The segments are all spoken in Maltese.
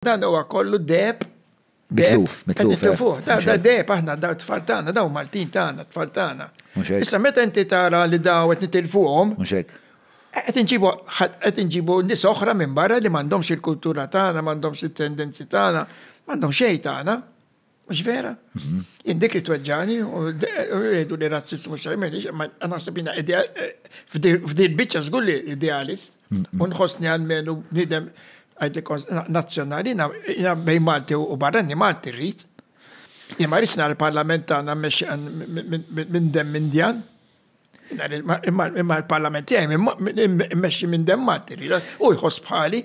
Dan huwa kollu deb. Mitluf. Da deb aħna da tfal tagħna, daw Maltin tagħna, tfal tagħna. Issa meta inti tara li daw qed nitilfuhom. Mhux hekk. Qed inġibu nies oħra minn barra li m'għandhomx il-kultura tagħna, m'għandhomx it-tendenzi tagħna, m'għandhom xejn tagħna. Mhux vera? Indik li tweġġani u jgħidu li razzismu xejn, ma naħseb jiena f'din biċċa żgur li idealist, u nħossni għalmenu bniedem nazzjonali, jina bej Malti u barranni Malti rrit. Jina marriċ nar il-parlament tagħna minn dem Indjan. Imma il-parlament tiegħi mmexxi minn dem Malti rrit. U jħoss bħali.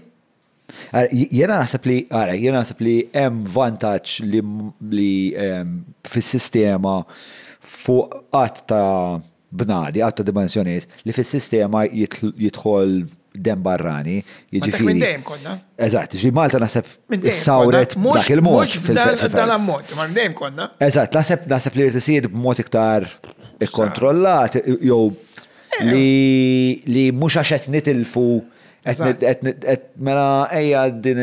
Jena naħseb li hemm vantaġġ li fis-sistema fuq qatt ta' bnadi, qatt ta' dimensjonijiet li fis-sistema jidħol dem barrani, jiġifieri. Minn dejjem konna. Eżatt, ġi Malta naħseb sawret dak il-mod. Mhux dal-ammont, ma dejjem konna. Eżatt, naħseb li tisir b'mod iktar ikkontrollat jew li mhux għax qed nitilfu mela ejja din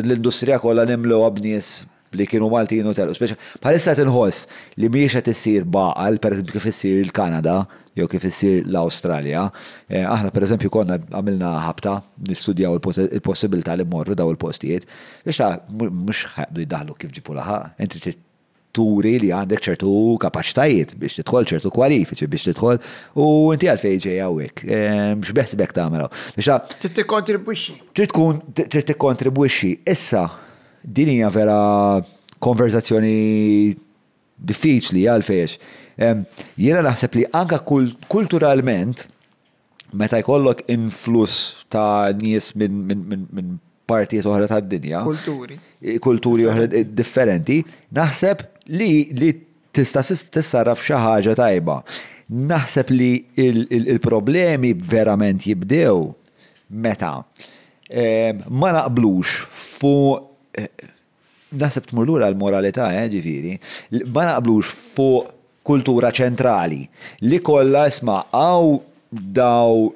l-industrija kollha nimlew b'nies li kienu Maltin u tellu. Bħalissa tinħoss li mhijiex qed issir baqal, pereżempju kif issir il-Kanada jew kif issir l-Awstralja. Aħna pereżempju konna għamilna ħabta nistudjaw il-possibilità li mmorru daw il-postijiet. Biex mhux ħaqdu jdaħlu kif ġipu laħaq. Inti turi li għandek ċertu kapaċitajiet biex tidħol ċertu kwalifiċi biex tidħol u inti għalfejn ġej hawnhekk. Mhux beħsibek tagħmel. Trid tikkontribwixxi. Trid tikkontribwixxi. Issa din hija vera konverzazzjoni diffiċli għalfejn. Jiena naħseb li anke kulturalment meta jkollok influss ta' nies minn partijiet oħra tad-dinja. Kulturi oħra differenti, naħseb li tista' tissarraf xi ħaġa tajba. Naħseb li il-problemi verament jibdew meta ma naqblux fuq naħseb tmur lura l-moralità, ġifieri, ma naqblux fuq kultura ċentrali li kollha isma' daw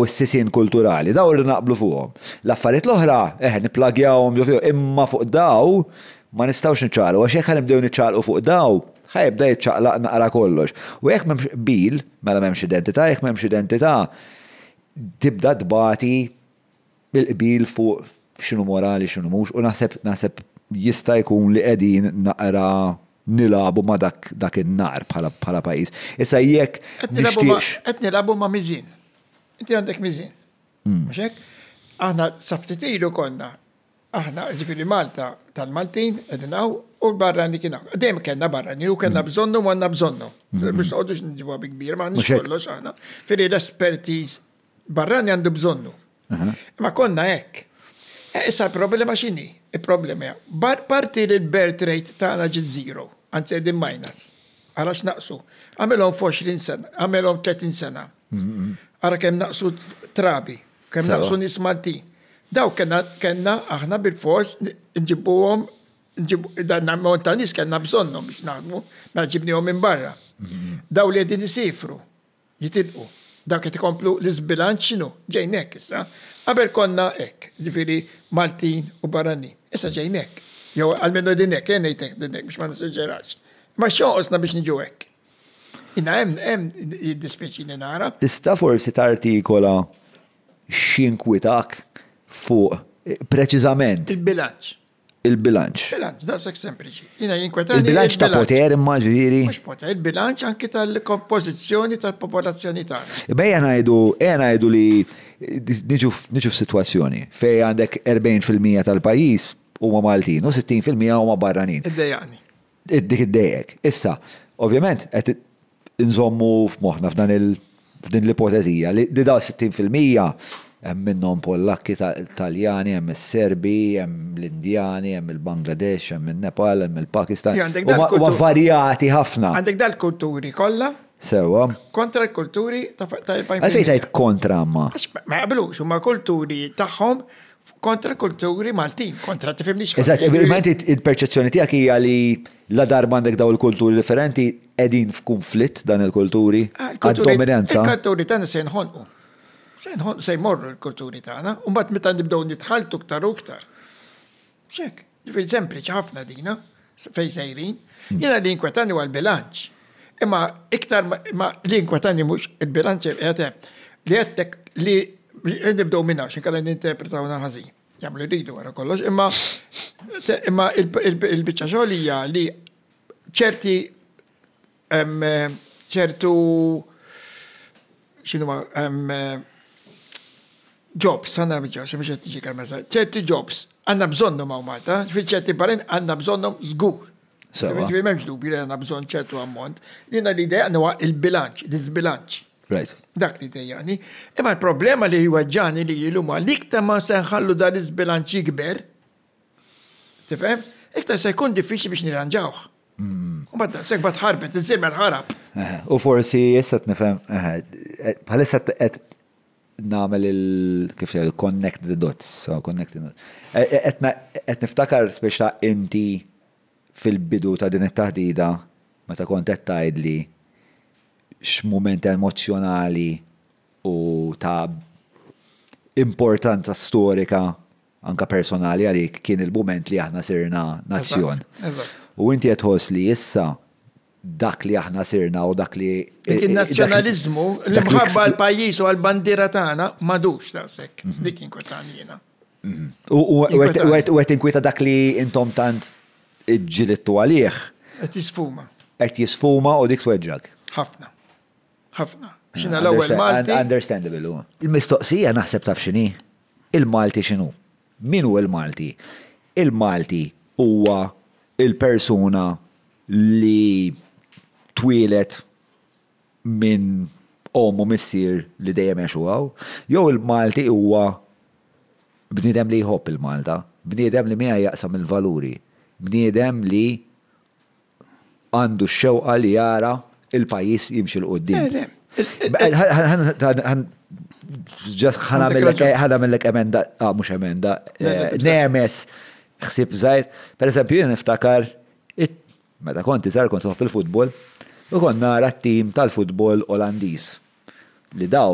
is-sisin kulturali, daw li naqblu fuqhom. L-affarijiet l-oħra, nipplagjawhom imma fuq daw ma nistgħux niċċaqlu, għax jekk nibdew niċċaqlu fuq daw, ħajbda jiċċaqlaq naqra kollox. U jekk m'hemmx qbil, mela m'hemmx identità, jekk m'hemmx identità, tibda tbati bil-qbil fuq x'inhu morali, x'inhu mhux, u naħseb jista' jkun li qegħdin naqra nilabu ma dak in-nar bħala pajjiż. Issa jekk nixtiex. Qed nilabu ma' miżin. Inti għandek miżin. Mhux hekk? Aħna saftit ilu konna. Aħna ġifieri Malta tal-Maltin qegħdin hawn u l-barrani kien hawn. Dejjem kellna barrani u kellna bżonnu u għandna bżonnu. Biex noqgħodux niġibuha bi kbir, ma għandniex kollox aħna. Firri l-espertiż barrani għandu bżonnu. Ma konna hekk. Issa l-problema x'inhi? Il-problema parti li l-birth rate tagħna ġiet zero, anzi qegħdin minus. Għalax naqsu. Għamilhom f'20 sena, għamilhom 30 sena. Ara kemm naqsu trabi, kemm naqsu nies Maltin. Daw kellna aħna bil-fors nġibuhom dan ammont ta' nies kellna bżonnhom biex naħdmu, ma ġibnihom minn barra. Daw li qegħdin isifru, jitilqu. Dak qed ikomplu l-iżbilanċ x'inhu? Ġejn hekk issa. Qabel konna hekk, ġifieri Maltin u barranin. Issa ġejn hekk. Jew għalmenu din hekk, jien ngħidlek din hekk biex ma niseġġerax. Ma x'joqosna biex niġu hekk. Inna hemm jiddispjaċini nara. Tista' forsi tartikola x'inkwitak fuq preċiżament. Il-bilanċ. Il-bilanċ. Bilanċ, daqshekk sempliċi. Jiena jinkwetani. Il-bilanċ ta' poter imma ġifieri. Mhux poter, il-bilanċ anke tal-kompożizzjoni tal-popolazzjoni tagħna. Bejja ngħidu li niġu f'sitwazzjoni fejn għandek 40% tal-pajjiż huma Maltin u 60% huma barranin. Iddejjaqni. Dik iddejjek. Issa, ovvjament qed inżommu f'moħħna f'din l-ipotezija li daw 60% hemm minnhom Pollakki Taljani, hemm is-Serbi, hemm l-Indjani, hemm il-Bangladesh, hemm il-Nepal, hemm il-Pakistan. Huma varjati ħafna. Għandek dal-kulturi kollha. Sewwa. Kontra l-kulturi tal-pajjiż. Għalfejn tgħid kontra ma. Ma jaqblux, huma kulturi tagħhom kontra kulturi Maltin, kontra tifhimni x'kont. Eżatt, imma il-perċezzjoni tiegħek hija li la darba għandek daw il-kulturi differenti qegħdin f'kunflitt dan il-kulturi għad-dominanza. Il-kulturi tagħna se nħolqu. Se jmorru l-kulturi tagħna, u mbagħad meta nibdew nitħaltu ktar u ktar. Xek, ġifieri sempliċi ħafna dina, fejn sejrin, jiena li inkwetani huwa l-bilanċ. Imma iktar ma li inkwetani mhux il-bilanċ qed li għedtek li nibdew minna x'inkella ninterpretawna ħażin. Jagħmlu jridu wara kollox, imma il-biċċa xogħol hija li ċertu x'inhuma jobs, għanna biex tiġi kalmazza, ċerti jobs, għanna bżonnom għaw Malta, fil-ċerti baren għanna bżonnom zgur. Ġifi memx dubi li għanna bżon ċertu ammont, li għanna l-idea għanna il-bilanċ, disbilanċ. Dak li dejjani. Imma l-problema li jwaġġani li jiluma likta ma senħallu da disbilanċ jikber, tifem? Iktar se jkun diffiċi biex nirranġawħ. U badda, sekbat ħarbet, nżir mal-ħarab. U forsi jessat nifem, bħalissa namel kif connect the dots, et niftakar speċa inti fil-bidu ta' din it-taħdida meta kont qed tgħidli x'mument emozjonali u ta' importanza storika anka personali għalik kien il-mument li aħna sirna nazzjon. U inti qed tħoss li issa dak li aħna sirna u dak li... Il-nazjonalizmu, l-mħabba għal-pajis u għal-bandira tagħna madux daqshekk, dik inkwetani jiena. U qed inkweta dak li intom tant iġġilittu għalih. Qed jisfuma. Qed jisfuma u dik tweġġak. Ħafna. X'inha l-ewwel Malti. Understandable. Il-mistoqsija naħseb taf x'inhi. Il-Malti x'inhu? Min hu il-Malti? Il-Malti huwa il-persuna li twilet minn omu missier li dejjem għaw, jew il-Malti huwa bniedem li jħobb il-Malta, bniedem li miegħu jaqsam il-valuri, bniedem li għandu x-xewqa li jara il-pajjiż jimxi l-qudiem. ħanamellek emenda, mhux emenda, nemes ħsieb żgħir. Pereżempju jien niftakar meta konti żgħar kont toħobb il-futbol, u konna nara t-tim tal-futbol Olandiż li daw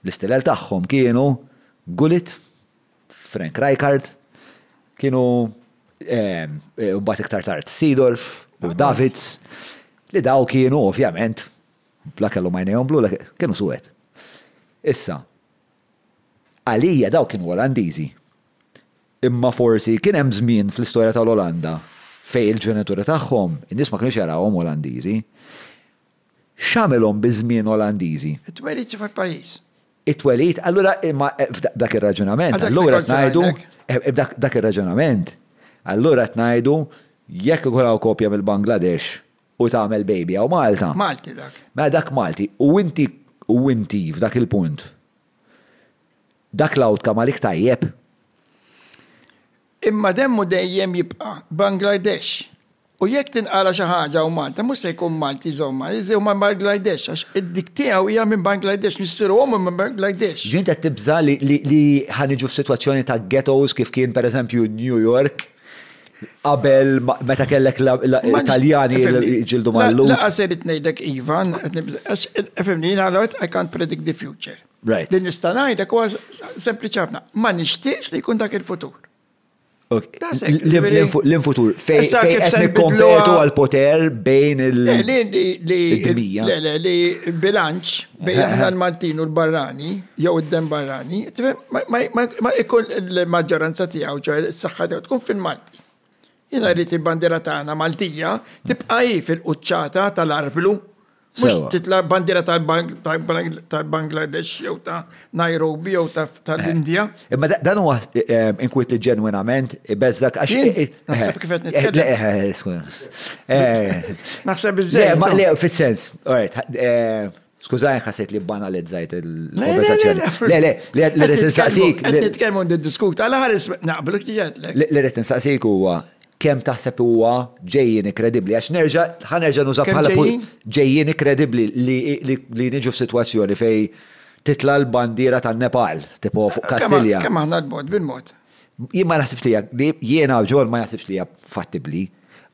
l-istilel tagħhom kienu Gullit, Frank Rijkaard, kienu mbagħad iktar tard Seedorf u Davids li daw kienu ovvjament bla kellhom għajnejhom blu kienu suwed. Issa għalija daw kienu Olandiżi. Imma forsi kien hemm żmien fl-istorja tal-Olanda fej il-ġenituri tagħhom, in-nies ma kienux jarawhom Olandiżi. X'għamilhom biż-żmien Olandiżi? It-twelid fil-pajjiż. It-twelid, allura dak ir-raġunament, allura qed ngħidu dak ir-raġunament. Allura qed ngħidu jekk ikun hawn kopja mill-Bangladesh u tagħmel baby hawn Malta. Malti dak. Ma dak Malti u inti f'dak il-punt. Dak l-outcome għalik tajjeb. Imma demmu dejjem jibqa' Bangladesh. U jekk tinqara xi ħaġa u Malta, mhux se jkun Malti żomma, jeżew ma' Bangladesh għax id-dik tiegħu hija minn Bangladesh, missiruhom minn Bangladesh. Ġint qed tibża li ħaniġu f'sitwazzjoni ta' ghettos kif kien pereżempju New York qabel meta kellek l-Italjani ġildu mal-lut. Laqa se rid ngħidlek Ivan, fimni I can't predict the future. Right. Din nista' ngħidlek huwa sempliċi ħafna. Ma nixtieqx li jkun dak il-futur. L-infutur, fej qed nikkompetu għal-poter bejn il-dmija. Li bilanċ bejn il-Maltin u l-Barrani, jew id-dem Barrani, ma ikun il-maġġoranza tiegħu ġo s-saħħa tiegħu tkun fil-Malti. Jiena rrid il-bandiera tagħna Maltija tibqa' fil-quċċata tal-arblu. Mux titla bandira tal-Bangladesh jew ta' Nairobi jew tal-Indja. Imma dan huwa inkwit ġenwinament beżdak għax. Naħseb kif qed nitkellem. Naħseb iżżejjed. Le fis-sens. Skużaj ħasejt li banalizzajt il-konversazzjoni. Le, li rrid insaqsik. Qed nitkellmu niddiskuta għal ħares naqblu ktijatlek. Li rrid insaqsik huwa kemm taħseb huwa ġejjin kredibbli għax ħanerġa' nuża bħala ġejjin kredibbli li niġu f'sitwazzjoni fej titla l-bandiera tan-Nepal tipo fuq Kastilja. Kemm aħna l-mod bil-mod. Jien ma naħsibx li jiena ġol ma jaħsibx li hija fattibbli.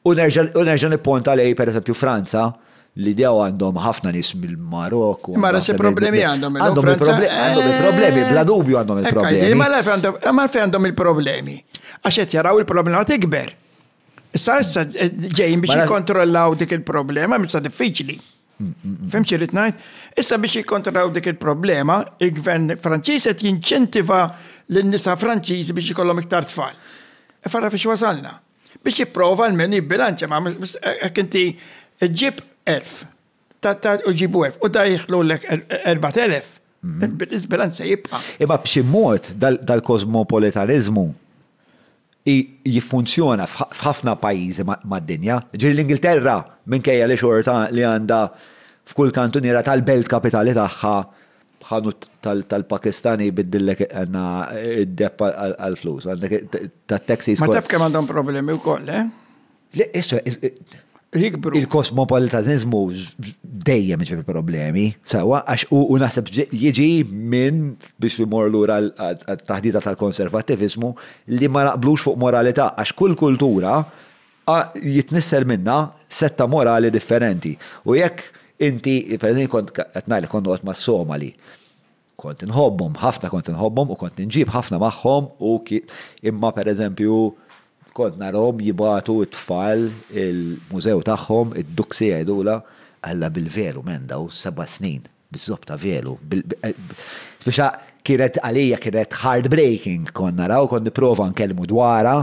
U nerġa' nipponta lej pereżempju Franza L-idea għandhom ħafna nies mill-Marok. Ma rasi problemi għandhom il-problemi, bla dubju għandhom il-problemi. Ma fejn għandhom il-problemi. Għaxet jaraw il-problema tikber. Issa ġejjin biex jikontrollaw dik il-problema, missa diffiċli. Fem ċirrit ngħid? Issa biex jikontrollaw dik il-problema, il-gvern Franċiż qed jinċentiva lin-nisa Franċiżi biex ikollhom iktar tfal. Farra fiex wasalna. Biex jipprova l-menu jibbilanċa, ma hekk inti ġib 1000, u ġibu 1000, u da jieħlu l-ek 4000, il-bilanza jibqa. Imma b'xi mod dal-kosmopolitanizmu jiffunzjona f'ħafna pajjiżi mad-dinja. Ġiri l-Ingilterra minkejja li xorta li għandha f'kull kantuniera tal-belt kapitali tagħha ħanut tal-Pakistani biddillek għandna id-depp għal-flus, tat-taxis. Ma taf kemm għandhom problemi wkoll, il-kosmopolitanizmu dejjem ġifi problemi, sawa, għax u naħseb jiġi minn biex imor lura taħdita tal-konservativizmu li ma naqblux fuq moralità, għax kull kultura jitnissel minna setta morali differenti. U jekk inti, per eżempju, kont għot ma' Somali, kont nħobbhom, ħafna kont nħobbhom u kont nġib ħafna magħhom u imma per eżempju kont narhom jibatu t-tfal il-mużew tagħhom, id-duksi għedula, għalla bil-velu minn daw 7 snin, biżob ta' velu. Biex kienet għalija kienet heartbreaking kon naraw, kon niprofa nkellmu dwara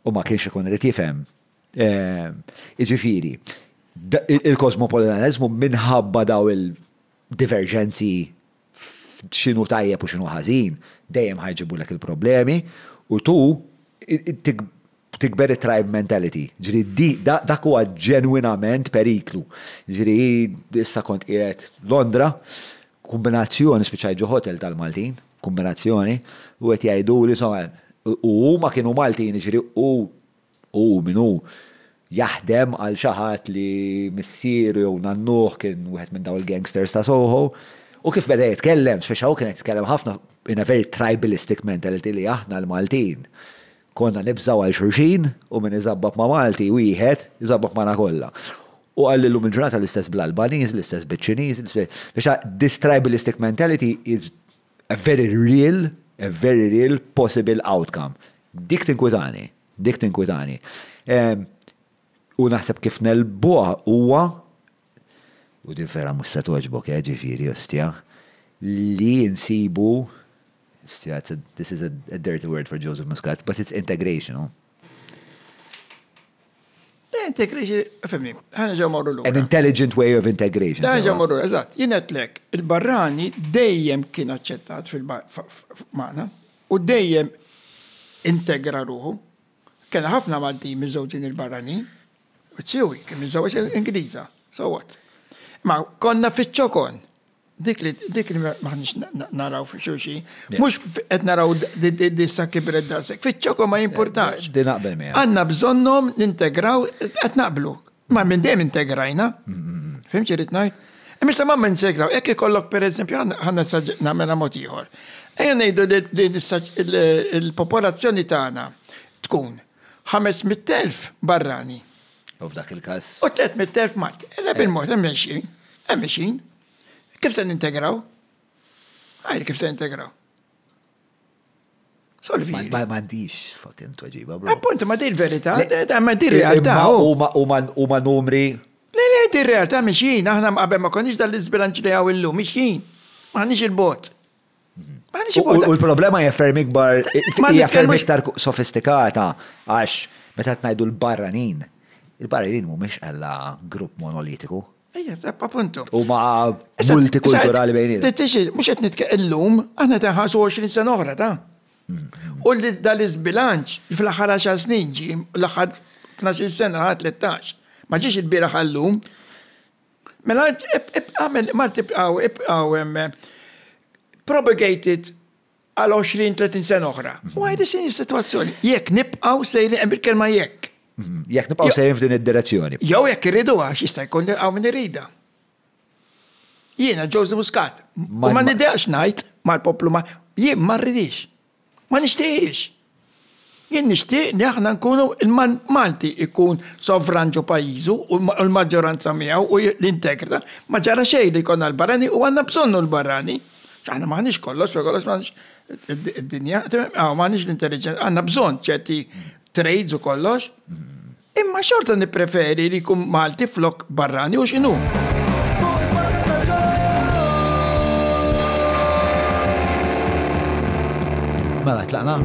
u ma kienx ikun irid jifhem. Iġifieri, il-kosmopolitanizmu minħabba daw il-divergenzi x'inhu tajjeb u x'inhu ħażin, dejjem ħajġibulek il-problemi u tu tikber tribe mentality. Ġiri, dak huwa ġenwinament periklu. Ġiri, issa kont qiegħed Londra, kombinazzjoni spiċċaj ġo hotel tal-Maltin, kombinazzjoni, u qed jgħiduli u huma kienu Maltin, ġiri, u minnu jaħdem għal xi ħadd li missieru jew nannuh kien wieħed minn daw il-gangsters ta' Soho, u kif beda jitkellem, speċa kien qed jitkellem ħafna in a very tribalistic mentality li aħna l-Maltin. Konna nibżaw għal xurxin u minn iżabbab ma' Malti wieħed iżabbab ma' kollha. U għallilhom il-ġurnata l-istess bl-Albaniż, l-istess bil-Ċiniż, biex this tribalistic mentality is a very real possible outcome. Dik tinkwitani. U naħseb kif nelbuha huwa u din vera mhux se toġbok ġifieri ostja li nsibu. This is a dirty word for Joseph Muscat, but it's integration, no? Integration, femmi, ħana ġew morru l-ura. An intelligent way of integration. ħana ġew morru, eżatt. Jinetlek, il-barrani dejjem kien aċċettat fil-mana u dejjem integra ruħu. Kena ħafna Malti miżewġin il-barrani, u tsiwi, kien miżewġ Ingliża. So what? Ma konna fiċ-ċokon. Dik li maħnix naraw fi xuxi, mux qed naraw dissa kibret dasek, fiċċoko ma jimportax. Di naqbel mija. Għanna bżonnom nintegraw, qed naqblu. Ma minn dem integrajna. Fimċi rrit najt? Imissa ma minn integraw, ekki kollok per eżempju, għanna namela motiħor. Ejja nejdu il-popolazzjoni tagħna tkun 500,000 barrani. U f'dak il-kas. U 300,000 Malti. Bil-mod, emmexin. Kif se nintegraw? Għajri kif se nintegraw? Solvi. Ma mandix fucking tweġiba, bro. Appunto, ma di l-verità, ma di realtà. U ma numri. Le, di realtà miexin, aħna qabel ma konniex dal-izbilanċ li għaw illu, miexin. Ma għanix il-bot. U l-problema jaffermi kbar, jaffermi iktar sofistikata, għax meta tnajdu l-barranin. Il-barranin mu miex għalla grupp monolitiku. Appunto. U ma multikulturali bejniet. Mux għet nitke illum, għanna taħħasu 20 sena oħra ta' u dal-izbilanċ fl-axar 10 snin ġi, l-axar 12 sena 13, ma ġiex il-biraħ għallum. Mela ma tibqaw propagated għal 20-30 sena oħra. U għajdi sin situazzjoni. Jek nibqaw sejri għembil kelma jek. Jek nibqaw sejrin f'din id-direzzjoni. Jow jekk irridu għax jista' jkun għaw minn irrida. Jiena Joseph Muscat. U ma nideqx ngħid mal-poplu jien ma rridix. Ma nixtieqx. Jien nixtieq li aħna nkunu il-Malti ikun sovran ġo pajizu u l-maġġoranza miegħu u l-integrita, ma ġara xejn li jkollna l-barrani u għandna bżonnu l-barrani. Aħna maħniex kollox maħniex id-dinja, maħniex l-intelligenza, għandna bżonn ċerti trades u kollox. Imma xorta nippreferi li jkun Malti flok barrani u x'inhu. Mela tlaqna.